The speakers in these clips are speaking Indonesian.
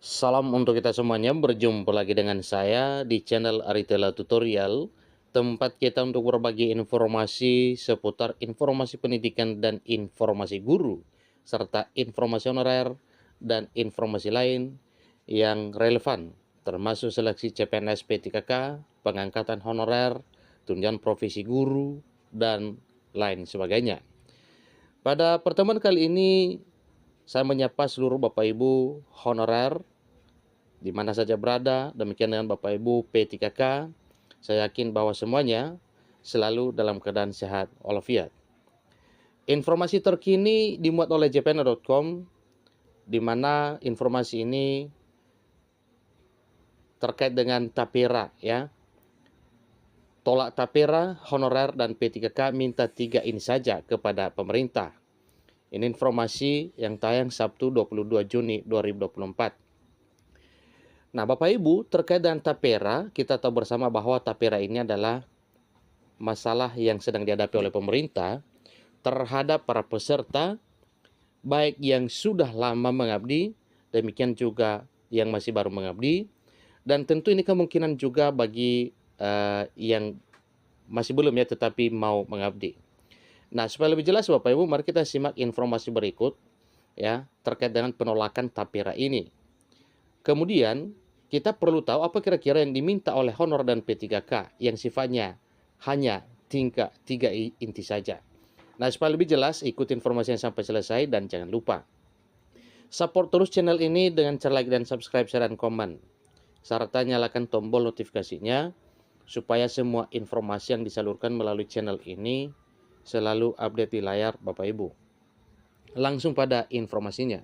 Salam untuk kita semuanya, berjumpa lagi dengan saya di channel Aritela Tutorial, tempat kita untuk berbagi informasi seputar informasi pendidikan dan informasi guru, serta informasi honorer dan informasi lain yang relevan, termasuk seleksi CPNS P3K, pengangkatan honorer, tunjangan profesi guru, dan lain sebagainya. Pada pertemuan kali ini, saya menyapa seluruh Bapak Ibu honorer di mana saja berada, demikian dengan Bapak Ibu P3K. Saya yakin bahwa semuanya selalu dalam keadaan sehat walafiat. Informasi terkini dimuat oleh jpn.com, di mana informasi ini terkait dengan tapera, ya. Tolak tapera, honorer, dan P3K minta 3 ini saja kepada pemerintah. Ini informasi yang tayang Sabtu 22 Juni 2024. Nah, Bapak Ibu, terkait dengan tapera, kita tahu bersama bahwa tapera ini adalah masalah yang sedang dihadapi oleh pemerintah terhadap para peserta, baik yang sudah lama mengabdi, demikian juga yang masih baru mengabdi, dan tentu ini kemungkinan juga bagi yang masih belum ya, tetapi mau mengabdi. Nah, supaya lebih jelas Bapak Ibu, mari kita simak informasi berikut ya terkait dengan penolakan tapera ini. Kemudian, kita perlu tahu apa kira-kira yang diminta oleh honor dan P3K yang sifatnya hanya tingkat 3 inti saja. Nah, supaya lebih jelas, ikuti informasi yang sampai selesai dan jangan lupa support terus channel ini dengan cara like dan subscribe, share, dan komen. Serta nyalakan tombol notifikasinya supaya semua informasi yang disalurkan melalui channel ini selalu update di layar Bapak Ibu. Langsung pada informasinya.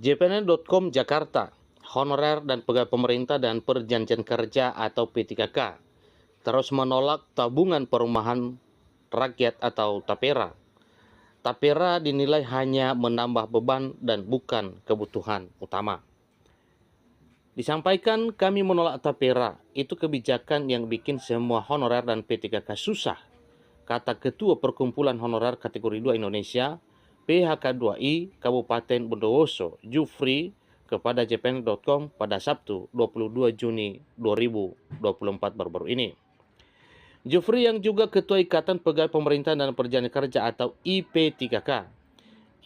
jpn.com Jakarta, honorer dan pegawai pemerintah dan perjanjian kerja atau P3K terus menolak tabungan perumahan rakyat atau tapera. Tapera dinilai hanya menambah beban dan bukan kebutuhan utama. Disampaikan kami menolak tapera, itu kebijakan yang bikin semua honorer dan P3K susah, kata Ketua Perkumpulan Honorer Kategori 2 Indonesia, PHK2I Kabupaten Bondowoso, Jufri, kepada jpn.com pada Sabtu 22 Juni 2024 baru-baru ini. Jufri yang juga Ketua Ikatan Pegawai Pemerintah dan Perjanjian Kerja atau IP3K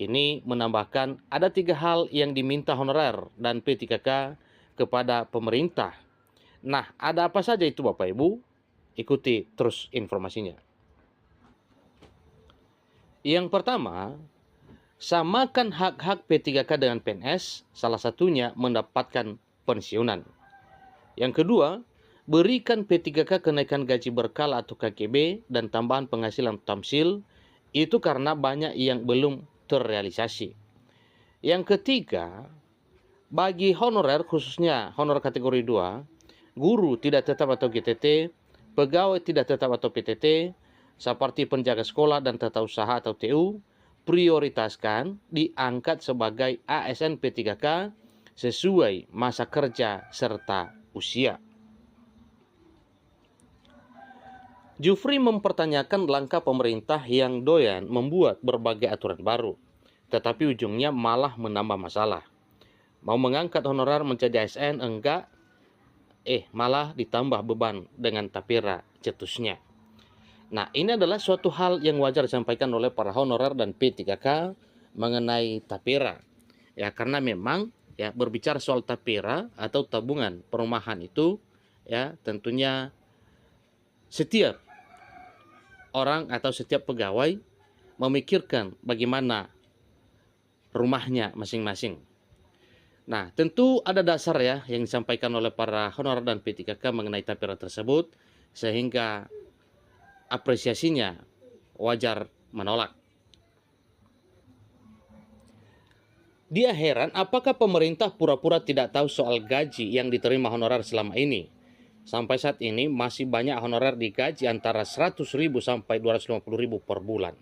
ini menambahkan ada 3 hal yang diminta honorer dan P3K kepada pemerintah. Nah, ada apa saja itu Bapak Ibu? Ikuti terus informasinya. Yang pertama, samakan hak-hak P3K dengan PNS, salah satunya mendapatkan pensiunan. Yang kedua, berikan P3K kenaikan gaji berkala atau KGB dan tambahan penghasilan tamsil, itu karena banyak yang belum terrealisasi. Yang ketiga, bagi honorer khususnya honor kategori 2, guru tidak tetap atau GTT, pegawai tidak tetap atau PTT, seperti penjaga sekolah dan tata usaha atau TU, prioritaskan diangkat sebagai ASN P3K sesuai masa kerja serta usia. Jufri mempertanyakan langkah pemerintah yang doyan membuat berbagai aturan baru, tetapi ujungnya malah menambah masalah. Mau mengangkat honorer menjadi ASN enggak, malah ditambah beban dengan tapera cetusnya. Nah, ini adalah suatu hal yang wajar disampaikan oleh para honorer dan P3K mengenai tapera. Ya, karena memang ya berbicara soal tapera atau tabungan perumahan itu ya tentunya setiap orang atau setiap pegawai memikirkan bagaimana rumahnya masing-masing. Nah, tentu ada dasar ya yang disampaikan oleh para honorer dan P3K mengenai tapera tersebut, sehingga apresiasinya wajar menolak. Dia heran apakah pemerintah pura-pura tidak tahu soal gaji yang diterima honorer selama ini. Sampai saat ini masih banyak honorer digaji antara 100.000 sampai 250.000 per bulan.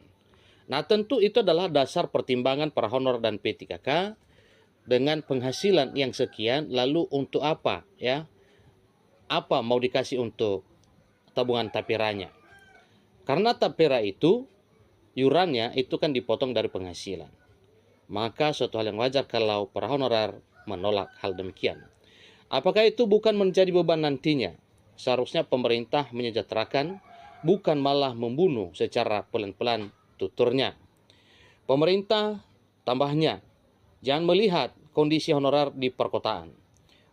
Nah, tentu itu adalah dasar pertimbangan para honorer dan P3K dengan penghasilan yang sekian, lalu untuk apa ya? Apa mau dikasih untuk tabungan taperanya? Karena tapera itu iurannya itu kan dipotong dari penghasilan. Maka suatu hal yang wajar kalau para honorer menolak hal demikian. Apakah itu bukan menjadi beban nantinya? Seharusnya pemerintah menyejahterakan, bukan malah membunuh secara pelan-pelan tuturnya. Pemerintah, tambahnya, jangan melihat kondisi honorer di perkotaan.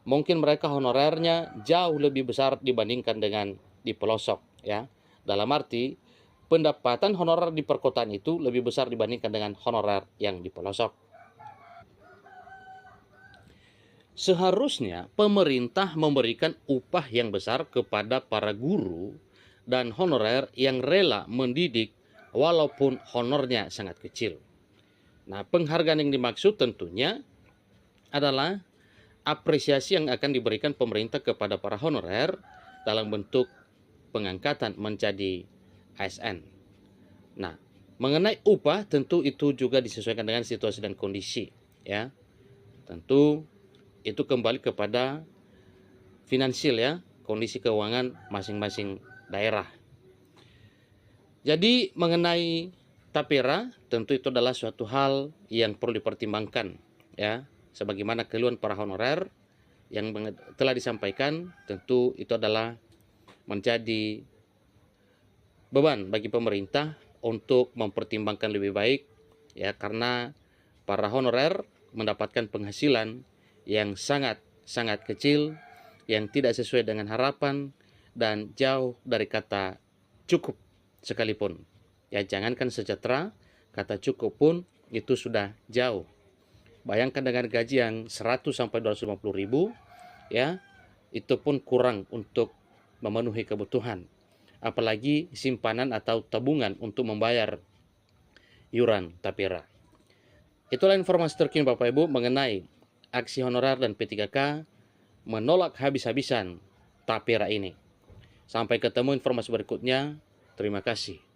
Mungkin mereka honorernya jauh lebih besar dibandingkan dengan di pelosok, ya. Dalam arti, pendapatan honorer di perkotaan itu lebih besar dibandingkan dengan honorer yang di pelosok. Seharusnya pemerintah memberikan upah yang besar kepada para guru dan honorer yang rela mendidik walaupun honornya sangat kecil. Nah, penghargaan yang dimaksud tentunya adalah apresiasi yang akan diberikan pemerintah kepada para honorer dalam bentuk pengangkatan menjadi ASN. Nah, mengenai upah tentu itu juga disesuaikan dengan situasi dan kondisi, ya. Tentu itu kembali kepada finansial, ya, kondisi keuangan masing-masing daerah. Jadi mengenai tapera tentu itu adalah suatu hal yang perlu dipertimbangkan, ya. Sebagaimana keluhan para honorer yang telah disampaikan, tentu itu adalah menjadi beban bagi pemerintah untuk mempertimbangkan lebih baik, ya, karena para honorer mendapatkan penghasilan yang sangat kecil, yang tidak sesuai dengan harapan dan jauh dari kata cukup sekalipun. Ya, jangankan sejahtera, kata cukup pun itu sudah jauh. Bayangkan dengan gaji yang 100 sampai 250 ribu, ya, itu pun kurang untuk memenuhi kebutuhan. Apalagi simpanan atau tabungan untuk membayar iuran tapera. Itulah informasi terkini Bapak Ibu mengenai aksi honorer dan P3K menolak habis-habisan tapera ini. Sampai ketemu informasi berikutnya. Terima kasih.